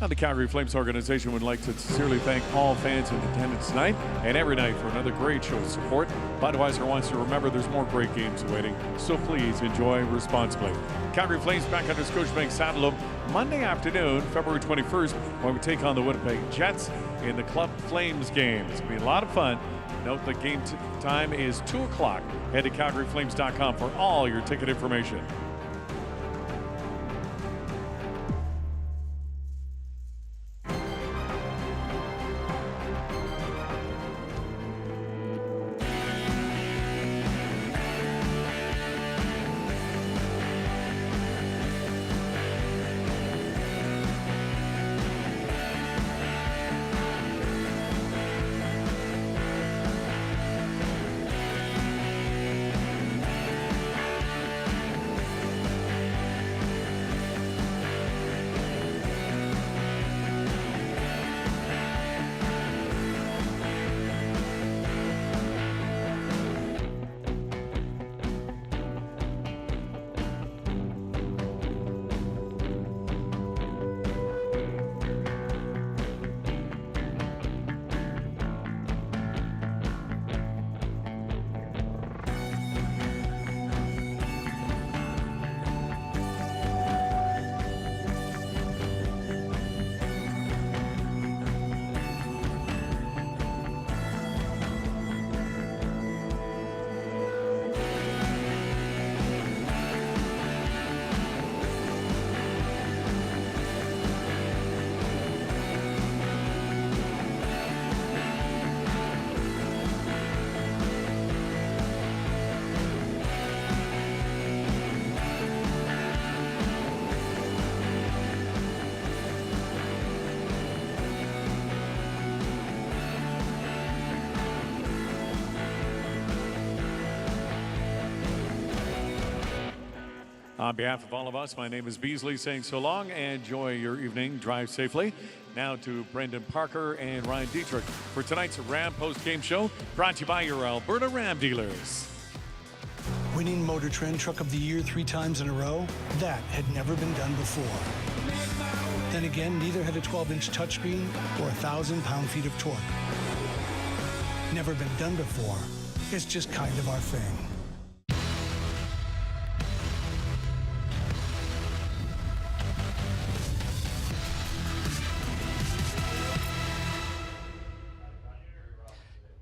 Now, the Calgary Flames organization would like to sincerely thank all fans in attendance tonight and every night for another great show of support. Budweiser wants to remember there's more great games awaiting, so please enjoy responsibly. Calgary Flames back under Scotiabank Saddledome Monday afternoon, February 21st, when we take on the Winnipeg Jets in the Club Flames game. It's going to be a lot of fun. Note the game time is 2 o'clock. Head to calgaryflames.com for all your ticket information. On behalf of all of us, my name is Beasley saying so long and enjoy your evening. Drive safely. Now to Brendan Parker and Ryan Dittrick for tonight's Ram post-game show, brought to you by your Alberta Ram dealers. Winning Motor Trend Truck of the Year 3 times in a row? That had never been done before. Then again, neither had a 12-inch touchscreen or 1,000 pound-feet of torque. Never been done before. It's just kind of our thing.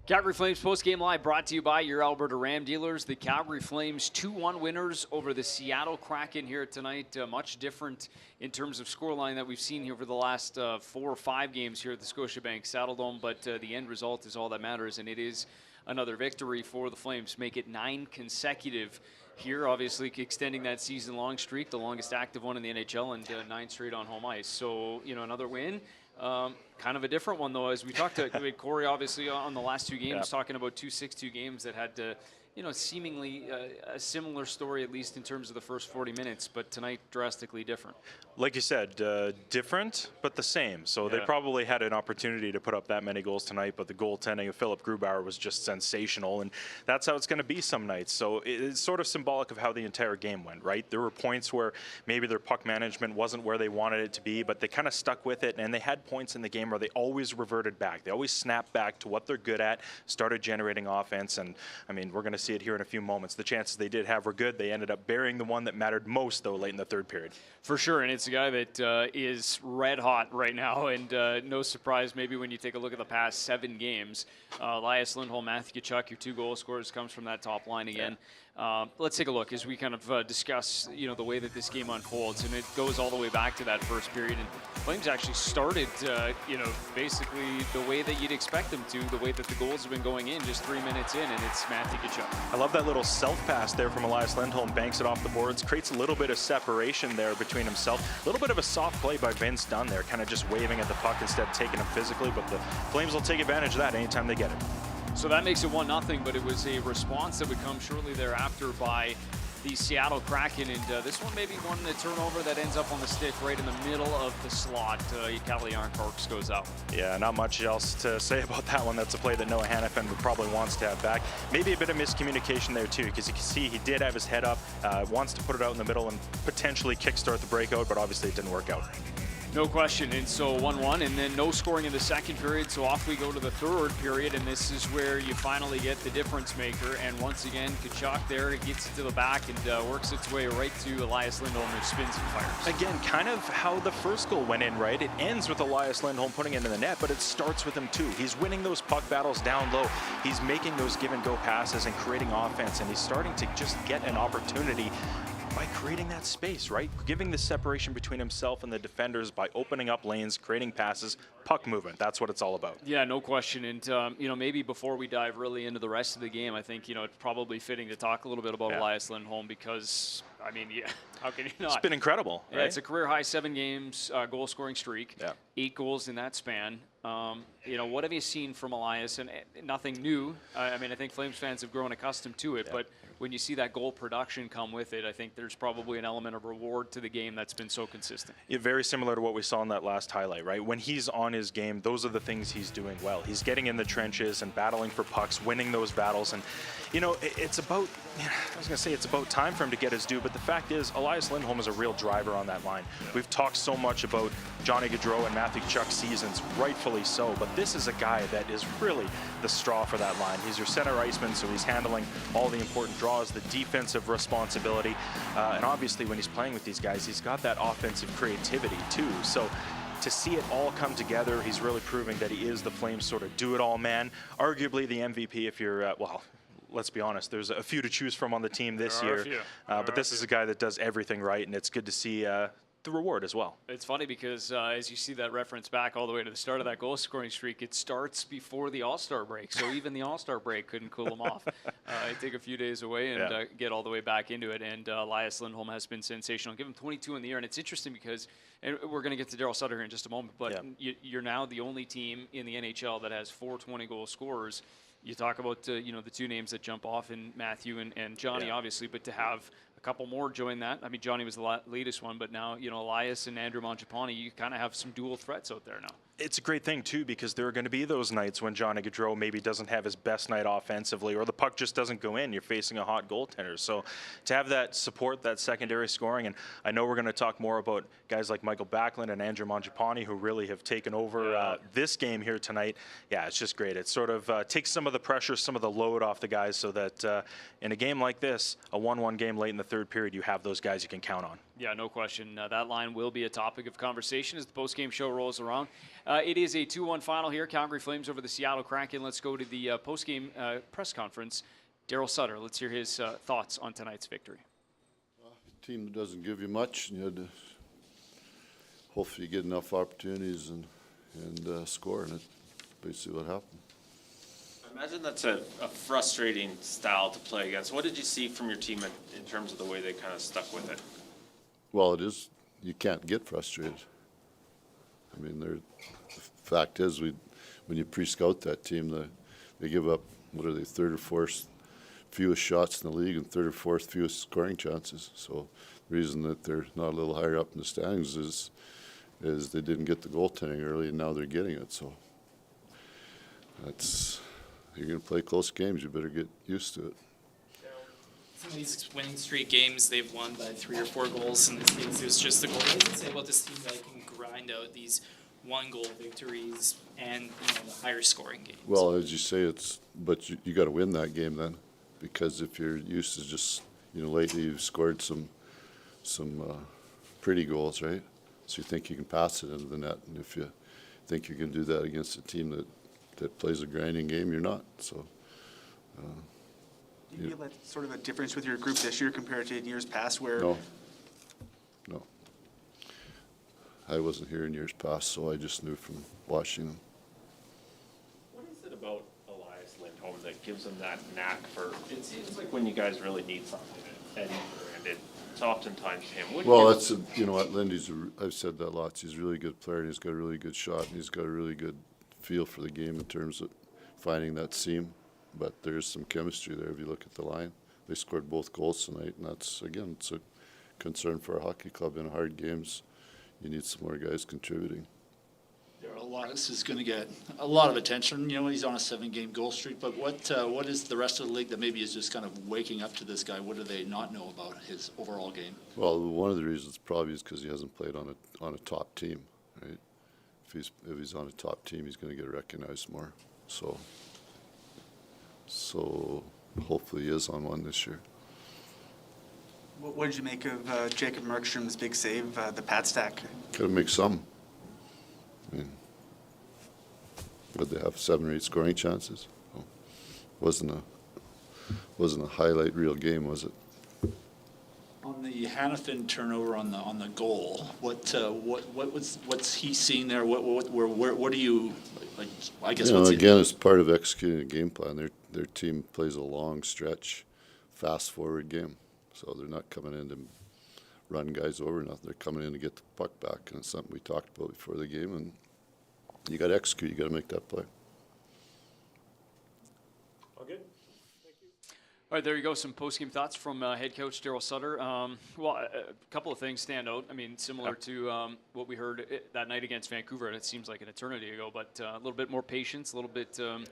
Calgary Flames post-game live brought to you by your Alberta Ram dealers. The Calgary Flames 2-1 winners over the Seattle Kraken here tonight. Much different in terms of scoreline that we've seen here over the last 4 or 5 games here at the Scotiabank Saddledome, but the end result is all that matters, and it is another victory for the Flames. Make it 9 consecutive here, obviously extending that season-long streak, the longest active one in the NHL, and 9 straight on home ice. So, you know, another win. Kind of a different one, though, as we talked to Corey, obviously, on the last 2 games, talking about 2 6-2 games that had to, you know, seemingly a similar story, at least in terms of the first 40 minutes, but tonight drastically different. Like you said, different, but the same. So they probably had an opportunity to put up that many goals tonight, but the goaltending of Philip Grubauer was just sensational, and that's how it's going to be some nights. So it's sort of symbolic of how the entire game went, right? There were points where maybe their puck management wasn't where they wanted it to be, but they kind of stuck with it, and they had points in the game where they always reverted back. They always snapped back to what they're good at, started generating offense, and, I mean, we're going to see it here in a few moments. The chances they did have were good. They ended up burying the one that mattered most, though, late in the third period. For sure, and it's a guy that is red hot right now, and no surprise maybe when you take a look at the past 7 games. Elias, Lindholm, Matthew Tkachuk, your 2 goal scorers, comes from that top line again. Let's take a look as we kind of discuss, you know, the way that this game unfolds, and it goes all the way back to that first period. And Flames actually started, you know, basically the way that you'd expect them to, the way that the goals have been going in, just 3 minutes in, and it's Matthew Tkachuk. I love that little self-pass there from Elias Lindholm, banks it off the boards, creates a little bit of separation there between himself. A little bit of a soft play by Vince Dunn there, kind of just waving at the puck instead of taking him physically, but the Flames will take advantage of that anytime they get it. So that makes it 1-0, but it was a response that would come shortly thereafter by the Seattle Kraken, and this one maybe one the turnover that ends up on the stick right in the middle of the slot. Calle Jarnkrok goes out. Yeah, not much else to say about that one. That's a play that Noah Hannafin probably wants to have back. Maybe a bit of miscommunication there too, because you can see he did have his head up, wants to put it out in the middle and potentially kickstart the breakout, but obviously it didn't work out. No question. And so 1-1, and then no scoring in the second period. So off we go to the third period, and this is where you finally get the difference maker. And once again, Tkachuk there gets it to the back and works its way right to Elias Lindholm, who spins and fires. Again, kind of how the first goal went in, right? It ends with Elias Lindholm putting it in the net, but it starts with him too. He's winning those puck battles down low. He's making those give-and-go passes and creating offense, and he's starting to just get an opportunity by creating that space, right? Giving the separation between himself and the defenders by opening up lanes, creating passes, puck movement. That's what it's all about. Yeah, no question. And, maybe before we dive really into the rest of the game, I think, it's probably fitting to talk a little bit about Elias Lindholm because, how can you not? It's been incredible, right? Yeah, it's a career-high 7 games goal-scoring streak, 8 goals in that span. What have you seen from Elias? And nothing new. I think Flames fans have grown accustomed to it, but when you see that goal production come with it, I think there's probably an element of reward to the game that's been so consistent. Yeah, very similar to what we saw in that last highlight, right? When he's on his game, those are the things he's doing well. He's getting in the trenches and battling for pucks, winning those battles. And, it's about, it's about time for him to get his due, but the fact is, Elias Lindholm is a real driver on that line. Yeah. We've talked so much about Johnny Gaudreau and Matthew Tkachuk seasons, rightfully so, but this is a guy that is really the straw for that line. He's your center iceman, so he's handling all the important draws, the defensive responsibility, and obviously when he's playing with these guys, he's got that offensive creativity too. So to see it all come together, he's really proving that he is the Flames sort of do-it-all man. Arguably the MVP if you're, let's be honest, there's a few to choose from on the team this year. But this is a guy that does everything right, and it's good to see the reward as well. It's funny because as you see that reference back all the way to the start of that goal-scoring streak, it starts before the All-Star break. So even the All-Star break couldn't cool him off. Take a few days away and get all the way back into it. And Elias Lindholm has been sensational. Give him 22 in the year. And it's interesting because, and we're going to get to Daryl Sutter here in just a moment, but you're now the only team in the NHL that has 4 20-goal scorers. You talk about the 2 names that jump off in Matthew and Johnny, obviously, but to have a couple more join that. Johnny was the latest one, but now, Elias and Andrew Mangiapane, you kind of have some dual threats out there now. It's a great thing, too, because there are going to be those nights when Johnny Gaudreau maybe doesn't have his best night offensively or the puck just doesn't go in. You're facing a hot goaltender. So to have that support, that secondary scoring, and I know we're going to talk more about guys like Michael Backlund and Andrew Mangiapane who really have taken over this game here tonight. Yeah, it's just great. It sort of takes some of the pressure, some of the load off the guys so that in a game like this, a 1-1 game late in the third period, you have those guys you can count on. Yeah, no question. That line will be a topic of conversation as the postgame show rolls around. It is a 2-1 final here. Calgary Flames over the Seattle Kraken. Let's go to the postgame press conference. Daryl Sutter, let's hear his thoughts on tonight's victory. A team that doesn't give you much, and you had to hopefully get enough opportunities and score, and that's basically what happened. I imagine that's a frustrating style to play against. What did you see from your team in terms of the way they kind of stuck with it? Well, it is. You can't get frustrated. The fact is, when you pre-scout that team, they give up, what are they, 3rd or 4th fewest shots in the league and 3rd or 4th fewest scoring chances. So the reason that they're not a little higher up in the standings is they didn't get the goaltending early, and now they're getting it. So you're going to play close games. You better get used to it. Some of these winning streak games, they've won by 3 or 4 goals. In this case, it was just the goal. What does it say about this team that can grind out these 1-goal victories and the higher scoring games? Well, as you say, but you got to win that game then, because if you're used to just lately you've scored some pretty goals, right? So you think you can pass it into the net, and if you think you can do that against a team that plays a grinding game, you're not. So. Do you feel that's sort of a difference with your group this year compared to in years past where... No. I wasn't here in years past, so I just knew from watching them. What is it about Elias Lindholm that gives him that knack for... It seems like when you guys really need something, and it's oftentimes him. Well, that's what Lindy's. I've said that lots. He's a really good player, and he's got a really good shot, and he's got a really good feel for the game in terms of finding that seam. But there's some chemistry there if you look at the line. They scored both goals tonight, and that's, again, it's a concern for a hockey club in hard games. You need some more guys contributing. Elias is going to get a lot of attention. He's on a 7-game goal streak, but what is the rest of the league that maybe is just kind of waking up to this guy? What do they not know about his overall game? Well, one of the reasons probably is because he hasn't played on a top team. right? If he's on a top team, he's going to get recognized more. So hopefully he is on one this year. What did you make of Jacob Markstrom's big save, the pad stack? Got to make some. I mean, would they have 7 or 8 scoring chances? Oh, wasn't a highlight reel game, was it? On the Hannafin turnover on the goal, what's he seeing there? What do you like? I guess again, it's part of executing a game plan. Their team plays a long stretch, fast forward game, so they're not coming in to run guys over. Nothing. They're coming in to get the puck back, and it's something we talked about before the game. And you got to execute. You got to make that play. All right, there you go. Some post-game thoughts from head coach Daryl Sutter. Well, a couple of things stand out. I mean, similar to what we heard that night against Vancouver, and it seems like an eternity ago, but a little bit more patience, a little bit, trying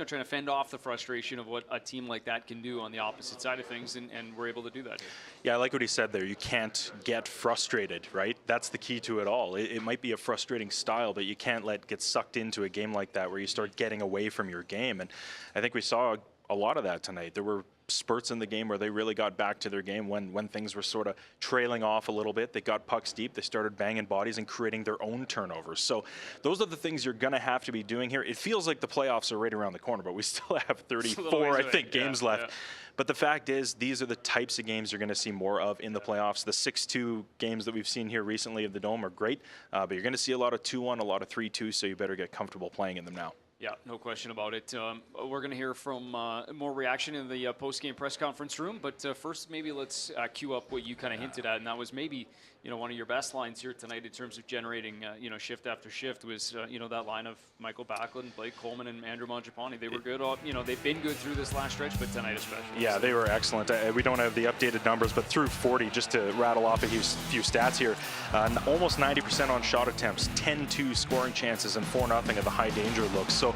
to fend off the frustration of what a team like that can do on the opposite side of things, and we're able to do that here. Yeah, I like what he said there. You can't get frustrated, right? That's the key to it all. It might be a frustrating style, but you can't get sucked into a game like that where you start getting away from your game. And I think we saw a lot of that tonight. There were spurts in the game where they really got back to their game when things were sort of trailing off a little bit. They got pucks deep. They started banging bodies and creating their own turnovers. So those are the things you're going to have to be doing here. It feels like the playoffs are right around the corner, but we still have 34, I think, games left. Yeah. But the fact is, these are the types of games you're going to see more of in the playoffs. The 6-2 games that we've seen here recently of the Dome are great, but you're going to see a lot of 2-1, a lot of 3-2, so you better get comfortable playing in them now. Yeah, no question about it. We're going to hear from more reaction in the post-game press conference room, but first maybe let's cue up what you kind of hinted at, and that was maybe one of your best lines here tonight in terms of generating shift after shift was that line of Michael Backlund, Blake Coleman, and Andrew Mangiapane. They were good. They've been good through this last stretch, but tonight especially. Yeah, they were excellent. We don't have the updated numbers, but through 40, just to rattle off a few stats here, almost 90% on shot attempts, 10-2 scoring chances, and 4-0 of the high danger looks. So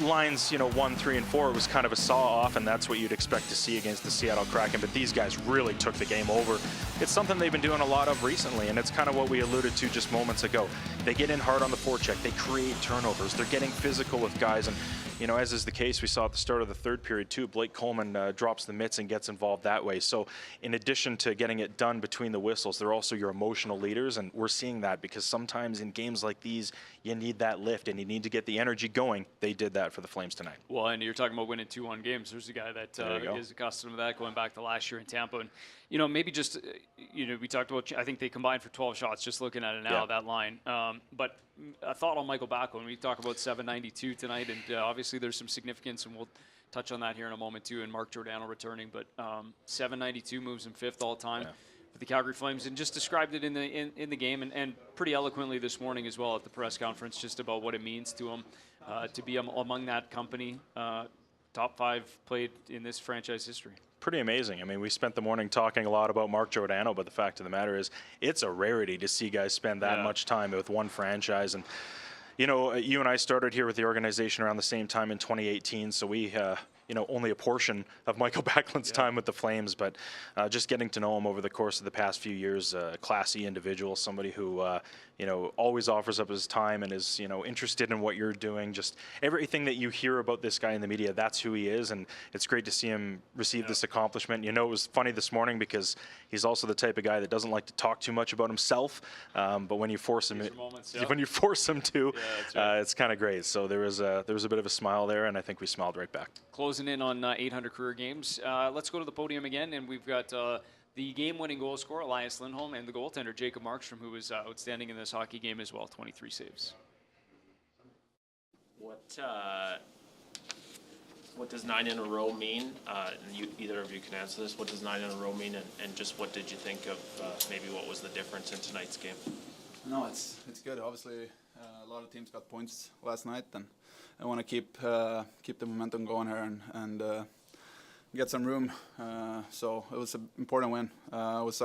lines 1, 3, and 4 was kind of a saw-off, and that's what you'd expect to see against the Seattle Kraken, but these guys really took the game over. It's something they've been doing a lot of recently, and it's kind of what we alluded to just moments ago. They get in hard on the forecheck. They create turnovers. They're getting physical with guys, and as is the case, we saw at the start of the third period too, Blake Coleman drops the mitts and gets involved that way. So in addition to getting it done between the whistles, they're also your emotional leaders, and we're seeing that because sometimes in games like these, you need that lift and you need to get the energy going. They did that for the Flames tonight. Well, and you're talking about winning 2-1 games. There's a guy that is accustomed to that going back to last year in Tampa. And, maybe just, we talked about, I think they combined for 12 shots just looking at it now, that line. But a thought on Michael Backlund. We talk about 792 tonight, and obviously there's some significance, and we'll touch on that here in a moment too, and Mark Giordano returning. But 792 moves him 5th all time for the Calgary Flames, and just described it in the game and pretty eloquently this morning as well at the press conference, just about what it means to him to be among that company. Top 5 played in this franchise history. Pretty amazing. I mean, we spent the morning talking a lot about Mark Giordano, but the fact of the matter is it's a rarity to see guys spend that much time with one franchise. And, you and I started here with the organization around the same time in 2018, so we only a portion of Michael Backlund's time with the Flames, but just getting to know him over the course of the past few years, a classy individual, somebody who, always offers up his time and is, interested in what you're doing. Just everything that you hear about this guy in the media, that's who he is, and it's great to see him receive this accomplishment. It was funny this morning because he's also the type of guy that doesn't like to talk too much about himself, but when you force him, when you force him to, it's kind of great. So there was a bit of a smile there, and I think we smiled right back. Closing in on 800 career games. Let's go to the podium again, and we've got the game-winning goal scorer, Elias Lindholm, and the goaltender, Jacob Markstrom, who was outstanding in this hockey game as well, 23 saves. What does 9 in a row mean? Either of you can answer this. What does 9 in a row mean, and just what did you think of maybe what was the difference in tonight's game? No, it's good. Obviously, a lot of teams got points last night, and I want to keep the momentum going here and get some room. So it was an important win. It was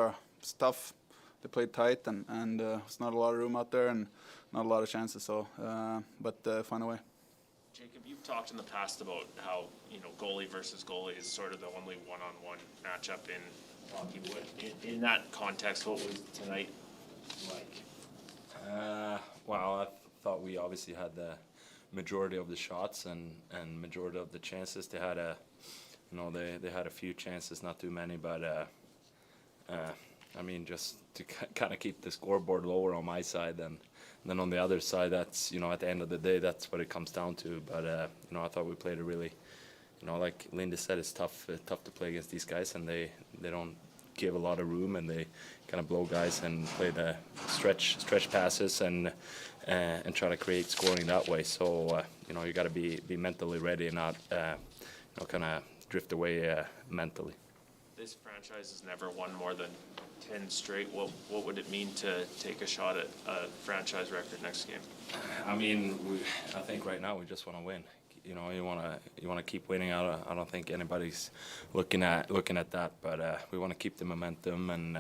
tough. They played tight, and it's not a lot of room out there and not a lot of chances. So, but find a way. Jacob, you've talked in the past about how goalie versus goalie is sort of the only one-on-one matchup in hockey. In that context, what was tonight like? Well, I thought we obviously had the majority of the shots and majority of the chances. They had they had a few chances, not too many, but I mean, just to kind of keep the scoreboard lower on my side and then on the other side, that's, at the end of the day, that's what it comes down to. But, I thought we played a really, like Linda said, it's tough to play against these guys, and they don't give a lot of room, and they kind of blow guys and play the stretch passes and try to create scoring that way. So, you got to be mentally ready and not, kind of drift away mentally. This franchise has never won more than 10 straight. What would it mean to take a shot at a franchise record next game? I mean, I think right now we just want to win. You want to keep winning. I don't think anybody's looking at that, but we want to keep the momentum and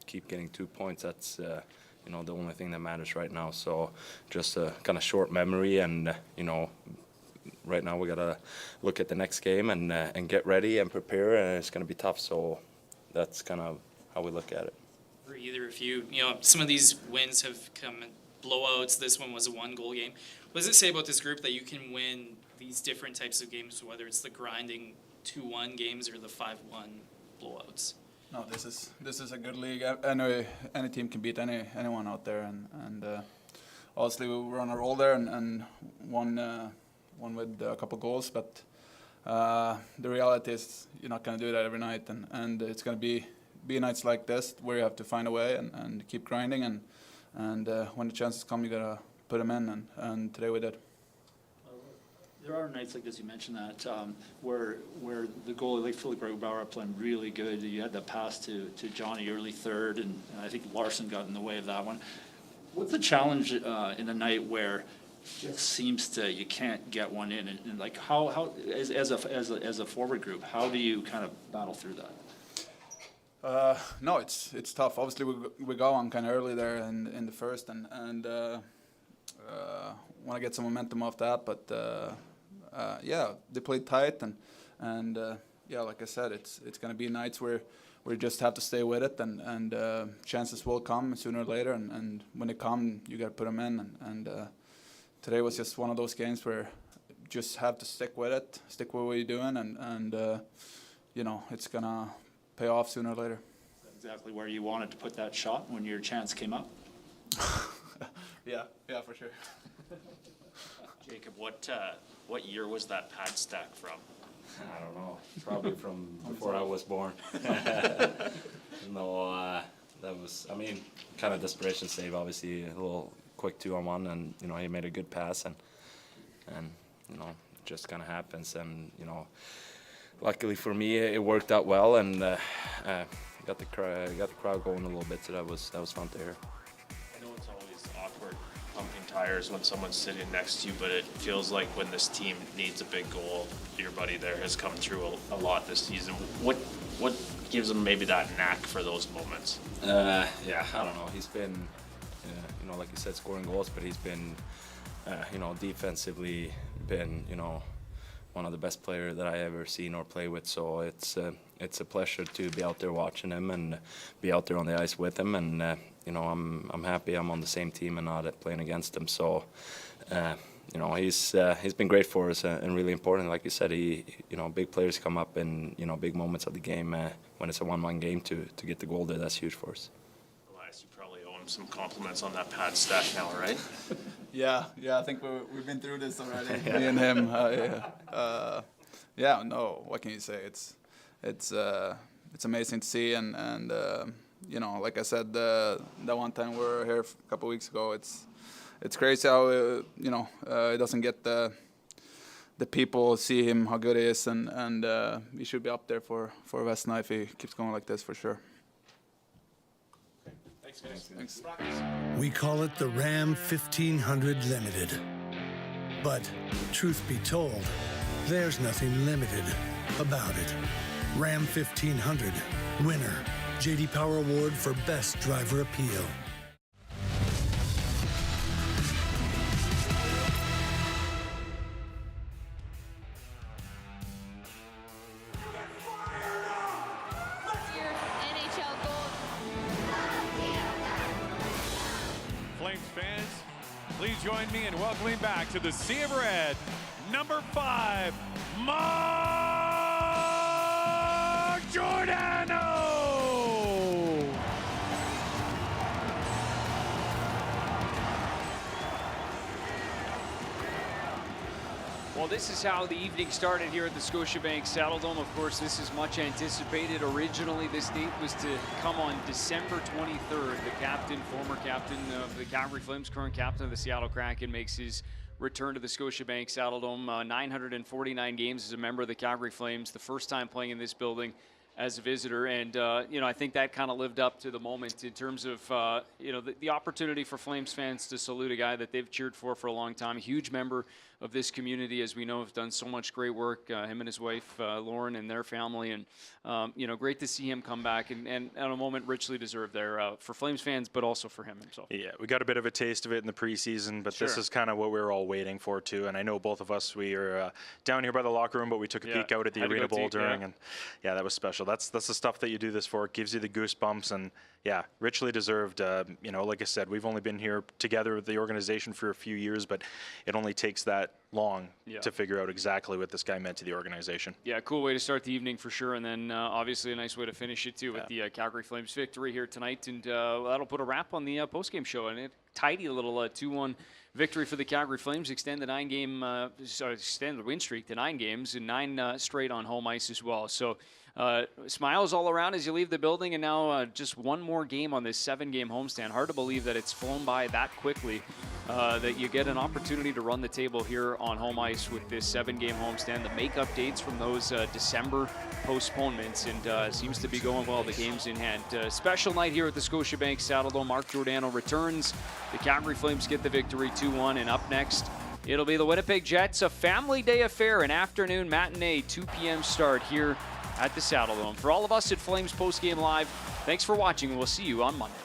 keep getting 2 points. That's the only thing that matters right now. So just a kind of short memory, and right now we gotta look at the next game and get ready and prepare, and it's gonna be tough. So that's kind of how we look at it. For either of you, some of these wins have come in blowouts. This one was a 1-goal game. What does it say about this group that you can win these different types of games, whether it's the grinding 2-1 games or the 5-1 blowouts? No, this is a good league. Any team can beat anyone out there, and obviously we were on a roll there and won with a couple goals, but the reality is you're not going to do that every night, and it's going to be nights like this where you have to find a way and keep grinding, and when the chances come, you got to put them in, and today we did. There are nights like this, you mentioned that, where the goalie, like Philip Grubauer, playing really good. You had that pass to Johnny early third, and I think Larson got in the way of that one. What's the challenge in a night where it seems you can't get one in, and like how as a forward group, how do you kind of battle through that? No, it's tough. Obviously, we go on kind of early there in the first, and want to get some momentum off that. But yeah, they played tight, and yeah, like I said, it's going to be nights where we just have to stay with it, and chances will come sooner or later, and when they come, you got to put them in, and today was just one of those games where you just have to stick with it, stick with what you're doing, and it's gonna pay off sooner or later. Exactly where you wanted to put that shot when your chance came up. Yeah, for sure. Jacob, what year was that pad stack from? I don't know. Probably from before I was born. No, that was, kind of desperation save. Obviously, a little quick 2-on-1, and he made a good pass, and it just kind of happens, and luckily for me it worked out well, and got the crowd going a little bit, so that was fun to hear. I know it's always awkward pumping tires when someone's sitting next to you, but it feels like when this team needs a big goal, your buddy there has come through a lot this season. What gives him maybe that knack for those moments? Yeah, I don't know. He's been, like you said, scoring goals, but he's been, defensively been, one of the best players that I ever seen or play with. So it's a pleasure to be out there watching him and be out there on the ice with him. And I'm happy I'm on the same team and not playing against him. So he's been great for us and really important. Like you said, big players come up in big moments of the game when it's a 1-1 game to get the goal there. That's huge for us. Elias, you probably owe him some compliments on that pad stack now, right? Yeah, I think we've been through this already, me and him. Yeah, no, what can you say? It's amazing to see, and like I said, that one time we were here a couple of weeks ago, it's crazy how it doesn't get the people see him how good he is, and he should be up there for Vesna if he keeps going like this for sure. Thanks. We call it the Ram 1500 Limited. But truth be told, there's nothing limited about it. Ram 1500, winner, J.D. Power Award for Best Driver Appeal. join me in welcoming back to the Sea of Red, number 5, Mark Giordano! Well, this is how the evening started here at the Scotiabank Saddledome. Of course, this is much anticipated. Originally, this date was to come on December 23rd. The captain, former captain of the Calgary Flames, current captain of the Seattle Kraken, makes his return to the Scotiabank Saddledome. 949 games as a member of the Calgary Flames, the first time playing in this building as a visitor. And, I think that kind of lived up to the moment in terms of, the opportunity for Flames fans to salute a guy that they've cheered for a long time. A huge member of this community, as we know, have done so much great work, him and his wife, Lauren, and their family. And, great to see him come back and at a moment richly deserved there for Flames fans, but also for him himself. Yeah, we got a bit of a taste of it in the preseason, but This is kind of what we were all waiting for, too. And I know both of us, we are down here by the locker room, but we took a peek out at the Arena Bowl during, and that was special. That's the stuff that you do this for. It gives you the goosebumps, and richly deserved. Like I said, we've only been here together with the organization for a few years, but it only takes that long to figure out exactly what this guy meant to the organization. Yeah, cool way to start the evening for sure, and then obviously a nice way to finish it too with the Calgary Flames victory here tonight, and that'll put a wrap on the post-game show. And a tidy little 2-1 victory for the Calgary Flames, extend the extend the win streak to 9 games and 9 straight on home ice as well. So. Smiles all around as you leave the building, and now just one more game on this 7-game homestand. Hard to believe that it's flown by that quickly, that you get an opportunity to run the table here on home ice with this 7-game homestand. The makeup dates from those December postponements, and seems to be going well, the games in hand. Special night here at the Scotiabank Saddledome. Mark Giordano returns. The Calgary Flames get the victory 2-1, and up next, it'll be the Winnipeg Jets, a family day affair, an afternoon matinee, 2 p.m. start here at the Saddledome. For all of us at Flames Postgame Live, thanks for watching, and we'll see you on Monday.